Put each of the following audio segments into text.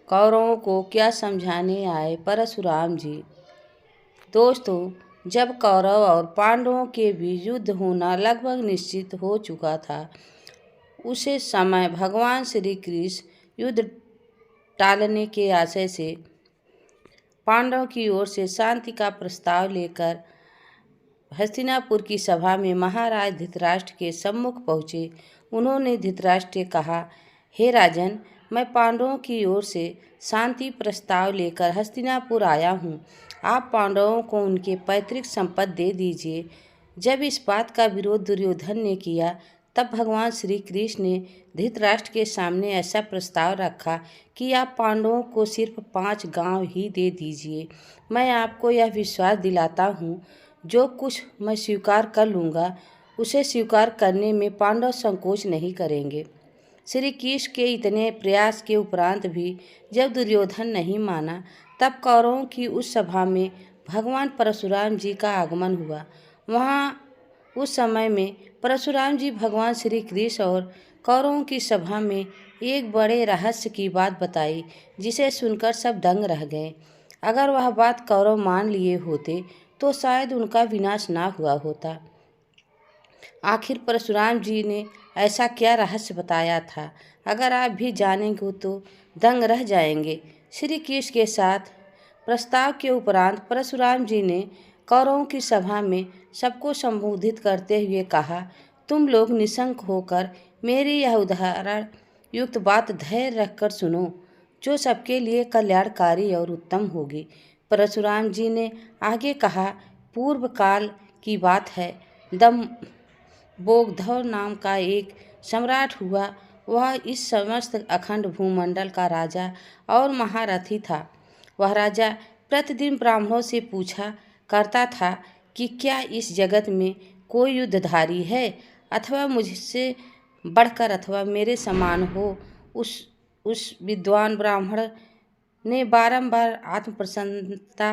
कौरवों को क्या समझाने आए परशुराम जी। दोस्तों, जब कौरव और पांडवों के बीच युद्ध होना लगभग निश्चित हो चुका था, उसे समय भगवान श्री कृष्ण युद्ध टालने के आशय से पांडवों की ओर से शांति का प्रस्ताव लेकर हस्तिनापुर की सभा में महाराज धृतराष्ट्र के सम्मुख पहुँचे। उन्होंने धृतराष्ट्र से कहा, हे राजन, मैं पांडवों की ओर से शांति प्रस्ताव लेकर हस्तिनापुर आया हूँ। आप पांडवों को उनके पैतृक संपत्ति दे दीजिए। जब इस बात का विरोध दुर्योधन ने किया, तब भगवान श्री कृष्ण ने धृतराष्ट्र के सामने ऐसा प्रस्ताव रखा कि आप पांडवों को सिर्फ 5 गांव ही दे दीजिए। मैं आपको यह विश्वास दिलाता हूँ, जो कुछ मैं स्वीकार कर लूँगा, उसे स्वीकार करने में पांडव संकोच नहीं करेंगे। श्री कृष्ण के इतने प्रयास के उपरांत भी जब दुर्योधन नहीं माना, तब कौरवों की उस सभा में भगवान परशुराम जी का आगमन हुआ। वहाँ उस समय में परशुराम जी भगवान श्री कृष्ण और कौरवों की सभा में एक बड़े रहस्य की बात बताई, जिसे सुनकर सब दंग रह गए। अगर वह बात कौरव मान लिए होते तो शायद उनका विनाश ना हुआ होता। आखिर परशुराम जी ने ऐसा क्या रहस्य बताया था, अगर आप भी जानेंगे तो दंग रह जाएंगे। श्री कृष्ण के साथ प्रस्ताव के उपरांत परशुराम जी ने कौरवों की सभा में सबको संबोधित करते हुए कहा, तुम लोग निशंक होकर मेरी यह उदाहरण युक्त बात धैर्य रखकर सुनो, जो सबके लिए कल्याणकारी और उत्तम होगी। परशुराम जी ने आगे कहा, पूर्व काल की बात है, दंभोगधव नाम का एक सम्राट हुआ। वह इस समस्त अखंड भूमंडल का राजा और महारथी था। वह राजा प्रतिदिन ब्राह्मणों से पूछा करता था कि क्या इस जगत में कोई युद्धधारी है, अथवा मुझसे बढ़कर अथवा मेरे समान हो। उस विद्वान ब्राह्मण ने बारंबार आत्मप्रसन्नता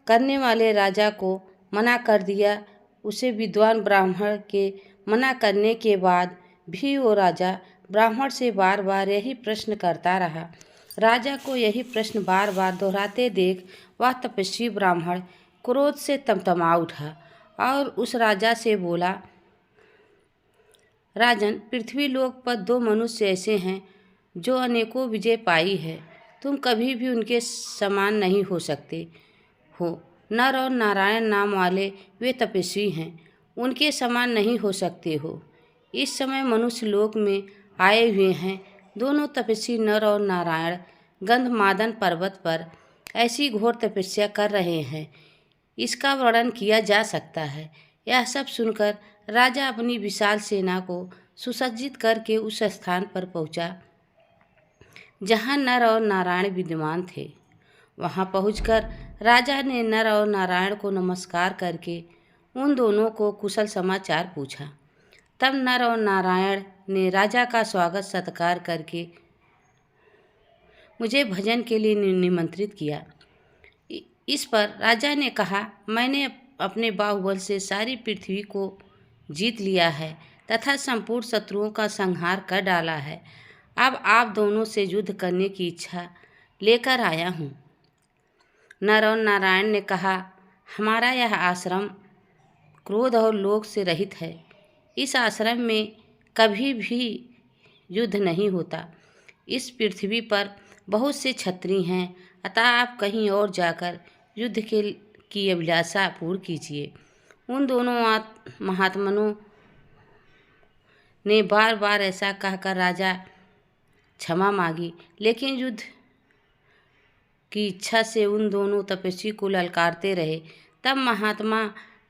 करने वाले राजा को मना कर दिया। उसे विद्वान ब्राह्मण के मना करने के बाद भी वो राजा ब्राह्मण से बार बार यही प्रश्न करता रहा। राजा को यही प्रश्न बार बार दोहराते देख वह तपस्वी ब्राह्मण क्रोध से तमतमा उठा और उस राजा से बोला, राजन, पृथ्वी लोक पर 2 मनुष्य ऐसे हैं जो अनेकों विजय पाई है। तुम कभी भी उनके समान नहीं हो सकते हो। नर और नारायण नाम वाले वे तपस्वी हैं, उनके समान नहीं हो सकते हो। इस समय मनुष्य लोक में आए हुए हैं दोनों तपस्वी नर और नारायण गंधमादन पर्वत पर ऐसी घोर तपस्या कर रहे हैं, इसका वर्णन किया जा सकता है। यह सब सुनकर राजा अपनी विशाल सेना को सुसज्जित करके उस स्थान पर पहुंचा जहां नर और नारायण विद्यमान थे। वहां पहुंचकर राजा ने नर और नारायण को नमस्कार करके उन दोनों को कुशल समाचार पूछा। तब नर और नारायण ने राजा का स्वागत सत्कार करके मुझे भजन के लिए निमंत्रित किया। इस पर राजा ने कहा, मैंने अपने बाहुबल से सारी पृथ्वी को जीत लिया है तथा संपूर्ण शत्रुओं का संहार कर डाला है। अब आप दोनों से युद्ध करने की इच्छा लेकर आया हूँ। नर और नारायण ने कहा, हमारा यह आश्रम क्रोध और लोभ से रहित है। इस आश्रम में कभी भी युद्ध नहीं होता। इस पृथ्वी पर बहुत से क्षत्रिय हैं, अतः आप कहीं और जाकर युद्ध की अभिलाषा पूर्ण कीजिए। उन दोनों महात्मनों ने बार बार ऐसा कहकर राजा क्षमा मांगी, लेकिन युद्ध की इच्छा से उन दोनों तपस्वी को ललकारते रहे। तब महात्मा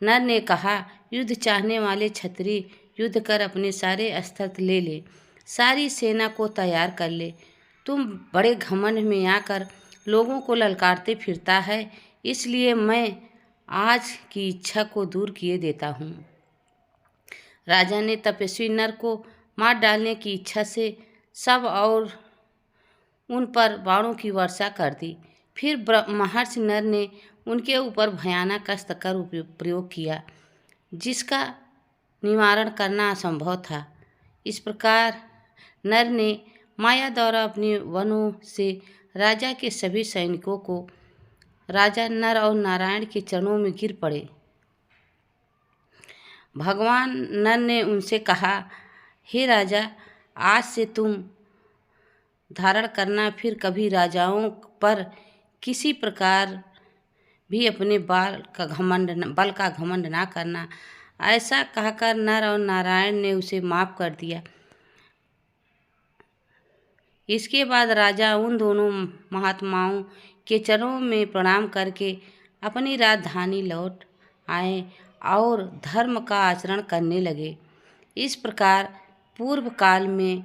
नर ने कहा, युद्ध चाहने वाले क्षत्रिय युद्ध कर अपने सारे अस्त्र ले ले, सारी सेना को तैयार कर ले। तुम बड़े घमंड में आकर लोगों को ललकारते फिरता है, इसलिए मैं आज की इच्छा को दूर किए देता हूँ। राजा ने तपस्वी नर को मार डालने की इच्छा से सब और उन पर बाणों की वर्षा कर दी। फिर महर्षि नर ने उनके ऊपर भयानक अस्त्र का प्रयोग किया, जिसका निवारण करना असंभव था। इस प्रकार नर ने माया द्वारा अपने वनों से राजा के सभी सैनिकों को राजा नर और नारायण के चरणों में गिर पड़े। भगवान नर ने उनसे कहा, हे राजा, आज से तुम धारण करना, फिर कभी राजाओं पर किसी प्रकार भी अपने बल का घमंड ना करना। ऐसा कहकर नर और नारायण ने उसे माफ कर दिया। इसके बाद राजा उन दोनों महात्माओं के चरणों में प्रणाम करके अपनी राजधानी लौट आए और धर्म का आचरण करने लगे। इस प्रकार पूर्व काल में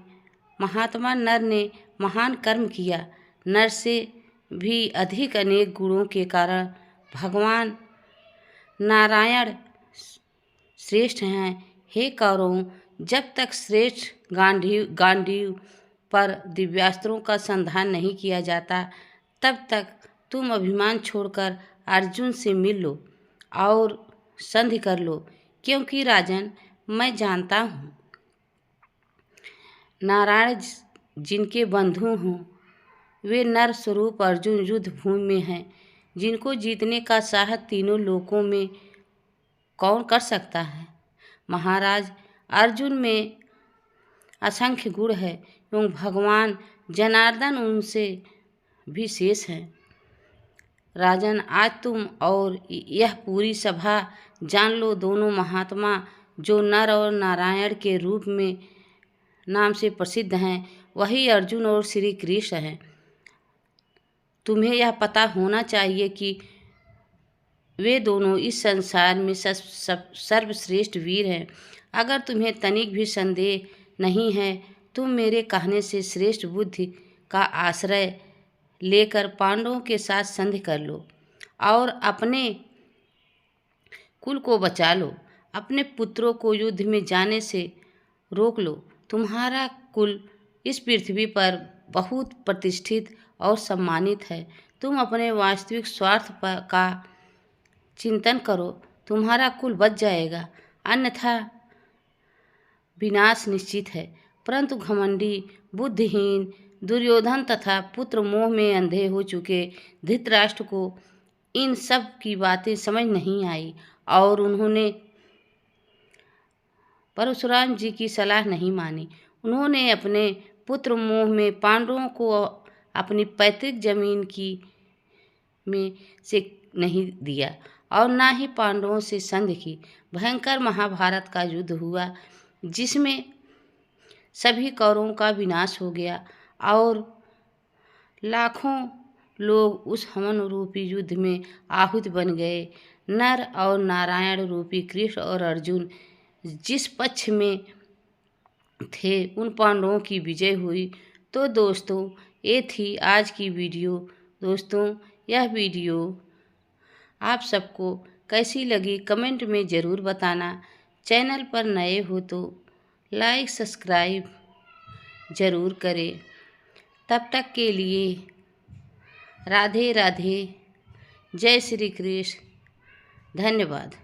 महात्मा नर ने महान कर्म किया। नर से भी अधिक अनेक गुणों के कारण भगवान नारायण श्रेष्ठ हैं। हे कौरवों, जब तक श्रेष्ठ गांडीव पर दिव्यास्त्रों का संधान नहीं किया जाता, तब तक तुम अभिमान छोड़कर अर्जुन से मिल लो और संधि कर लो, क्योंकि राजन, मैं जानता हूँ नारायण जिनके बंधु हों, वे नर स्वरूप अर्जुन युद्ध भूमि में हैं, जिनको जीतने का साहस तीनों लोकों में कौन कर सकता है। महाराज, अर्जुन में असंख्य गुण है एवं भगवान जनार्दन उनसे भी शेष हैं। राजन, आज तुम और यह पूरी सभा जान लो, दोनों महात्मा जो नर और नारायण के रूप में नाम से प्रसिद्ध हैं, वही अर्जुन और श्री कृष्ण हैं। तुम्हें यह पता होना चाहिए कि वे दोनों इस संसार में सर्वश्रेष्ठ वीर हैं। अगर तुम्हें तनिक भी संदेह नहीं है, तुम मेरे कहने से श्रेष्ठ बुद्धि का आश्रय लेकर पांडवों के साथ संधि कर लो और अपने कुल को बचा लो। अपने पुत्रों को युद्ध में जाने से रोक लो। तुम्हारा कुल इस पृथ्वी पर बहुत प्रतिष्ठित और सम्मानित है। तुम अपने वास्तविक स्वार्थ का चिंतन करो, तुम्हारा कुल बच जाएगा, अन्यथा विनाश निश्चित है। परंतु घमंडी, बुद्धिहीन दुर्योधन तथा पुत्र मोह में अंधे हो चुके धृतराष्ट्र को इन सब की बातें समझ नहीं आई और उन्होंने परशुराम जी की सलाह नहीं मानी। उन्होंने अपने पुत्र मोह में पांडवों को अपनी पैतृक जमीन में से नहीं दिया और ना ही पांडवों से संधि की। भयंकर महाभारत का युद्ध हुआ, जिसमें सभी कौरवों का विनाश हो गया और लाखों लोग उस हवन रूपी युद्ध में आहुति बन गए। नर और नारायण रूपी कृष्ण और अर्जुन जिस पक्ष में थे, उन पांडवों की विजय हुई। तो दोस्तों, ये थी आज की वीडियो। दोस्तों, यह वीडियो आप सबको कैसी लगी कमेंट में ज़रूर बताना। चैनल पर नए हो तो लाइक सब्सक्राइब ज़रूर करें। तब तक के लिए राधे राधे, जय श्री कृष्ण, धन्यवाद।